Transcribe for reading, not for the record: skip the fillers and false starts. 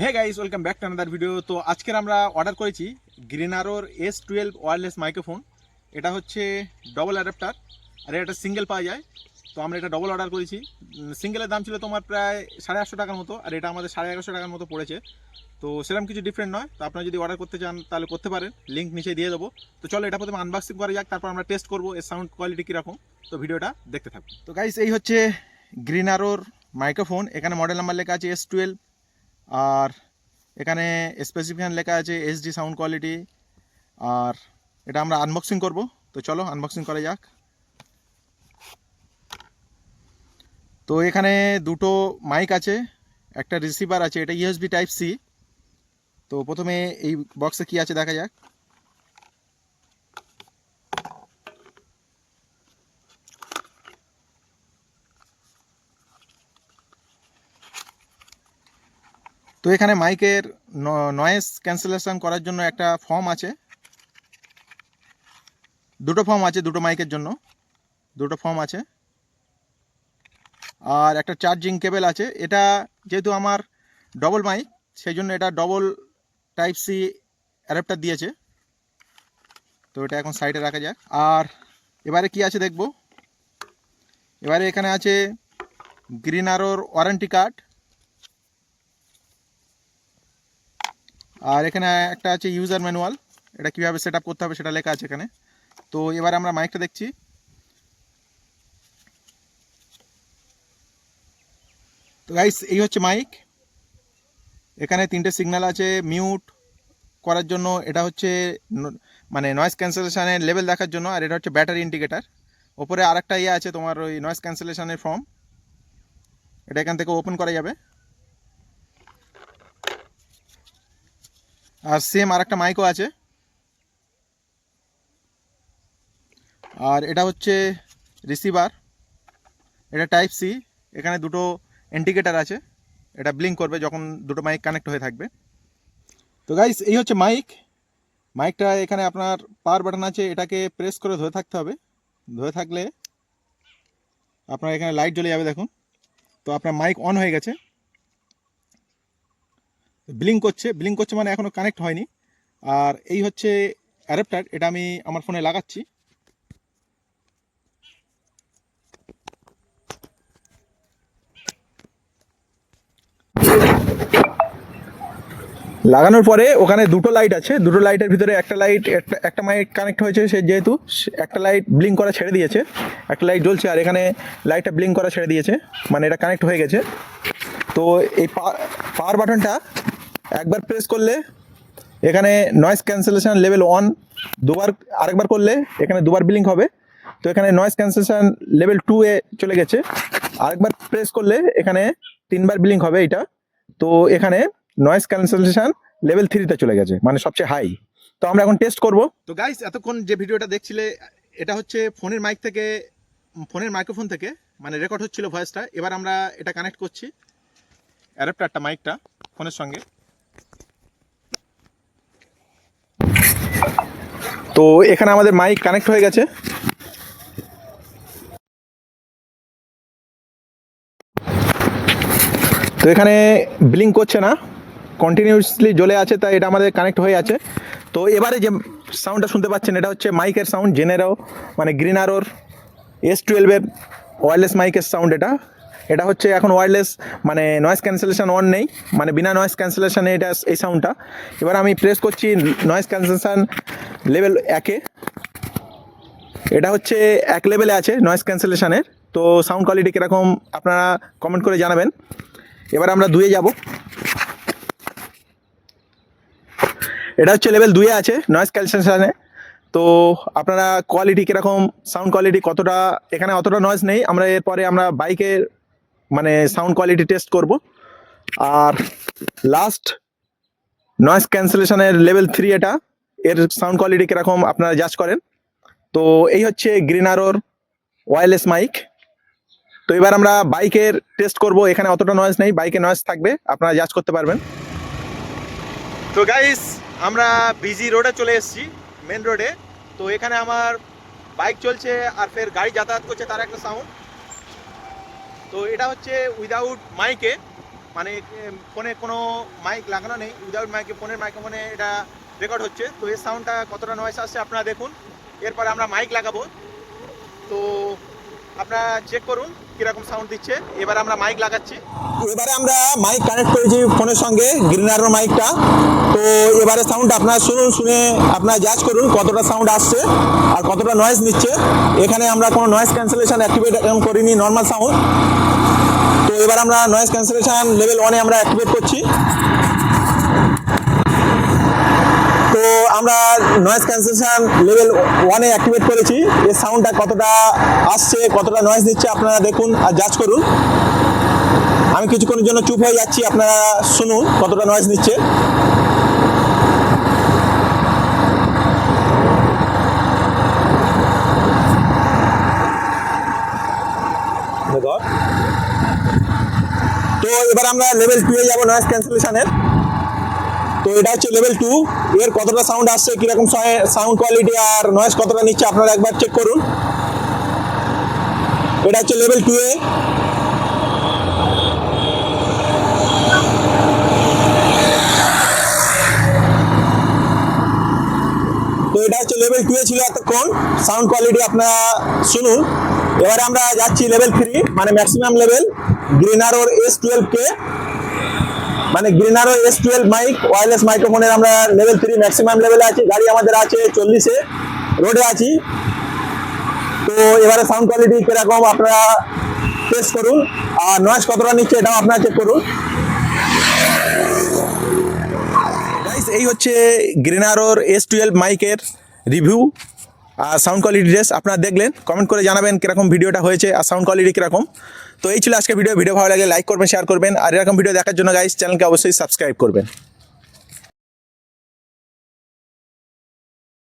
Hey guys, welcome back to another video. তো আজকের আমরা অর্ডার করেছি গ্রিনারোর S12 ওয়্যারলেস মাইক্রোফোন। এটা হচ্ছে ডবল অ্যাডাপ্টার, আর এটা সিঙ্গেল পাওয়া যায়। তো আমরা এটা ডবল অর্ডার করেছি। সিঙ্গেলের দাম ছিল তোমার প্রায় 850 টাকার মতো, আর এটা আমাদের 1150 টাকার মতো পড়েছে। তো সেরকম কিছু ডিফারেন্ট নয়। তো আপনারা যদি অর্ডার করতে চান তাহলে করতে পারেন, লিঙ্ক নিচে দিয়ে দেবো। তো চলো এটা প্রথমে আনবক্সিং করা যাক, তারপর আমরা টেস্ট করবো এর সাউন্ড কোয়ালিটি কীরকম। তো ভিডিওটা দেখতে থাকবো। তো গাইস, এই হচ্ছে গ্রিনারোর মাইক্রোফোন। এখানে মডেল নাম্বার লেখা আছে S12, আর এখানে স্পেসিফিকেশন লেখা আছে HD সাউন্ড কোয়ালিটি। আর এটা আমরা আনবক্সিং করব। তো চলো আনবক্সিং করা যাক। তো এখানে দুটো মাইক আছে, একটা রিসিভার আছে, এটা USB টাইপ C। তো প্রথমে এই বক্সে কি আছে দেখা যাক। তো এখানে মাইকের নয়েজ ক্যান্সেলেশন করার জন্য একটা ফর্ম আছে, দুটো ফর্ম আছে, দুটো মাইকের জন্য দুটো ফর্ম আছে। আর একটা চার্জিং কেবল আছে। এটা যেহেতু আমার ডবল মাইক, সেই জন্য এটা ডবল টাইপ C অ্যাডাপ্টার দিয়েছে। তো এটা এখন সাইডে রাখা যাক। আর এবারে কি আছে দেখব। এবারে এখানে আছে গ্রিনারোর ওয়ারেন্টি কার্ড, আর এখানে একটা আছে ইউজার ম্যানুয়াল। এটা কীভাবে সেট আপ করতে হবে সেটা লেখা আছে এখানে। তো এবারে আমরা মাইকটা দেখছি। তো গাইস, এই হচ্ছে মাইক। এখানে তিনটে সিগন্যাল আছে মিউট করার জন্য, এটা হচ্ছে মানে নয়েজ ক্যান্সেলেশনের লেভেল দেখার জন্য, আর এটা হচ্ছে ব্যাটারি ইন্ডিকেটার। ওপরে আরেকটা ইয়ে আছে তোমার ওই নয়েজ ক্যান্সেলেশনের ফর্ম, এটা এখান থেকে ওপেন করা যাবে। আর সেম আরেকটা মাইকও আছে। আর এটা হচ্ছে রিসিভার, এটা টাইপ C। এখানে দুটো ইন্ডিকেটার আছে, এটা ব্লিঙ্ক করবে যখন দুটো মাইক কানেক্ট হয়ে থাকবে। তো গাইস, এই হচ্ছে মাইকটা। এখানে আপনার পাওয়ার বাটন আছে, এটাকে প্রেস করে ধরে থাকতে হবে। ধরে থাকলে আপনার এখানে লাইট জ্বলে যাবে, দেখুন। তো আপনার মাইক অন হয়ে গেছে, ব্লিঙ্ক করছে মানে এখনও কানেক্ট হয়নি। আর এই হচ্ছে অ্যাডাপ্টার, এটা আমি আমার ফোনে লাগাচ্ছি। লাগানোর পরে ওখানে দুটো লাইট আছে, দুটো লাইটের ভিতরে একটা লাইট, একটা মাইক কানেক্ট হয়েছে, সে যেহেতু একটা লাইট ব্লিঙ্ক করা ছেড়ে দিয়েছে, একটা লাইট জ্বলছে, আর এখানে লাইটটা ব্লিঙ্ক করা ছেড়ে দিয়েছে, মানে এটা কানেক্ট হয়ে গেছে। তো এই পাওয়ার বাটনটা একবার প্রেস করলে এখানে নয়েজ ক্যান্সেলেশন লেভেল 1, দুবার আরেকবার করলে এখানে দুবার ব্লিঙ্ক হবে। তো এখানে নয়েজ ক্যান্সেলেশন লেভেল 2 এ চলে গেছে। আরেকবার প্রেস করলে এখানে 3বার ব্লিঙ্ক হবে এটা। তো এখানে নয়েজ ক্যান্সেলেশন লেভেল 3তে চলে গেছে, মানে সবচেয়ে হাই। তো আমরা এখন টেস্ট করব। তো গাইস, এতক্ষণ যে ভিডিওটা দেখছিলে এটা হচ্ছে ফোনের মাইক থেকে, ফোনের মাইক্রোফোন থেকে মানে রেকর্ড হচ্ছিল ভয়েসটা। এবার আমরা এটা কানেক্ট করছি, অ্যাডাপ্টারটা মাইকটা ফোনের সঙ্গে। তো এখানে আমাদের মাইক কানেক্ট হয়ে গেছে। তো এখানে ব্লিঙ্ক করছে না, কন্টিনিউয়াসলি জ্বলে আছে, তাই এটা আমাদের কানেক্ট হয়ে আছে। তো এবারে যে সাউন্ডটা শুনতে পাচ্ছেন এটা হচ্ছে মাইকের সাউন্ড, জেনেরো মানে গ্রিনারোর S12 এর ওয়্যারলেস মাইকের সাউন্ড। এটা হচ্ছে এখন ওয়্যারলেস, মানে নয়েজ ক্যান্সেলেশন অন নেই, মানে বিনা নয়েজ ক্যান্সেলেশনে এটা এই সাউন্ডটা। এবার আমি প্রেস করছি নয়েজ ক্যান্সেলেশন লেভেল 1-এ। এটা হচ্ছে 1 লেভেলে আছে নয়েজ ক্যান্সেলেশনের। তো সাউন্ড কোয়ালিটি কীরকম আপনারা কমেন্ট করে জানাবেন। এবার আমরা 2-এ যাব। এটা হচ্ছে লেভেল 2-এ আছে নয়েজ ক্যান্সেলেশনে। তো আপনারা কোয়ালিটি কীরকম, সাউন্ড কোয়ালিটি কতটা, এখানে অতটা নয়েজ নেই। আমরা এরপরে আমরা বাইকের মানে সাউন্ড কোয়ালিটি টেস্ট করব। আর লাস্ট নয়েজ ক্যান্সেলেশনের লেভেল 3 এটা, এর সাউন্ড কোয়ালিটি কীরকম আপনারা জাজ করেন। তো এই হচ্ছে গ্রিনারোর ওয়্যারলেস মাইক। তো এবার আমরা বাইকের টেস্ট করব। এখানে অতটা নয়েজ নেই, বাইকে নয়েজ থাকবে, আপনারা জাজ করতে পারবেন। তো গাইস, আমরা বিজি রোডে চলে এসেছি, মেন রোডে। তো এখানে আমার বাইক চলছে আর ফের গাড়ি যাতায়াত করছে, তার একটা সাউন্ড। তো এটা হচ্ছে উইদাউট মাইকে, মানে ফোনে কোনো মাইক লাগানো নেই, উইদাউট মাইকে ফোনের মাইক্রোফোনে এটা রেকর্ড হচ্ছে। তো এর সাউন্ডটা কতটা নয়েস আসছে আপনারা দেখুন। এরপরে আমরা মাইক লাগাবো, তো আপনারা চেক করুন কিরকম সাউন্ড দিচ্ছে। এবার আমরা মাইক লাগাচ্ছি। এবারে আমরা মাইক কানেক্ট করেছি ফোনের সঙ্গে, গ্রিনারো মাইকটা। তো এবারে সাউন্ড আপনারা শুনুন, শুনে আপনারা জাজ করুন কতটা সাউন্ড আসছে আর কতটা নয়েজ নিচ্ছে। এখানে আমরা কোনো নয়েজ ক্যান্সেলেশন অ্যাক্টিভেট করিনি, নর্মাল সাউন্ড। তো এবার আমরা নয়েজ ক্যান্সেলেশন লেভেল 1-এ আমরা অ্যাক্টিভেট করছি। তো আমরা নয়েজ ক্যান্সেলেশন লেভেল 1-এ অ্যাক্টিভেট করেছি। এর সাউন্ডটা কতটা আসছে, কতটা নয়েজ দিচ্ছে আপনারা দেখুন আর জাজ করুন। আমি কিছুক্ষণের জন্য চুপ হয়ে যাচ্ছি, আপনারা শুনুন কতটা নয়েজ নিচ্ছে। তো এবার আমরা লেভেল 2-এ যাবো নয়েজ ক্যান্সেলেশনের। তো এটা হচ্ছে লেভেল 2। এর কতটা সাউন্ড আসছে, কিরকম সাউন্ড কোয়ালিটি আর নয়েজ কতটা নিচ্ছে আপনারা একবার চেক করুন। এটা হচ্ছে লেভেল 2-এ। তো এটা হচ্ছে লেভেল 2-এ ছিল এতক্ষণ। সাউন্ড কোয়ালিটি আপনারা শুনুন। এবারে আমরা যাচ্ছি লেভেল 3, মানে ম্যাক্সিমাম লেভেল, গ্রিনারোর S12K, মানে গ্রিনারো S12 মাইক ওয়্যারলেস মাইক্রোফোনের আমরা লেভেল 3 ম্যাক্সিমাম লেভেলে আছি। গাড়ি আমাদের আছে 40-এ, রোডে আছি। তো এবারে সাউন্ড কোয়ালিটি কিরকম আপনারা টেস্ট করুন আর নয়েজ কতটা নিচ্ছে এটাও আপনারা চেক করুন। এই হচ্ছে গ্রিনারোর S12 মাইকের রিভিউ আর সাউন্ড কোয়ালিটি টেস্ট। আপনারা দেখলেন, কমেন্ট করে জানাবেন কিরকম ভিডিওটা হয়েছে আর সাউন্ড কোয়ালিটি কিরকম। তো এই ছিল আজকে ভিডিও ভালো লাগে লাইক করবেন, শেয়ার করবেন আর এরকম ভিডিও দেখার জন্য গাইস চ্যানেলকে অবশ্যই সাবস্ক্রাইব করবেন।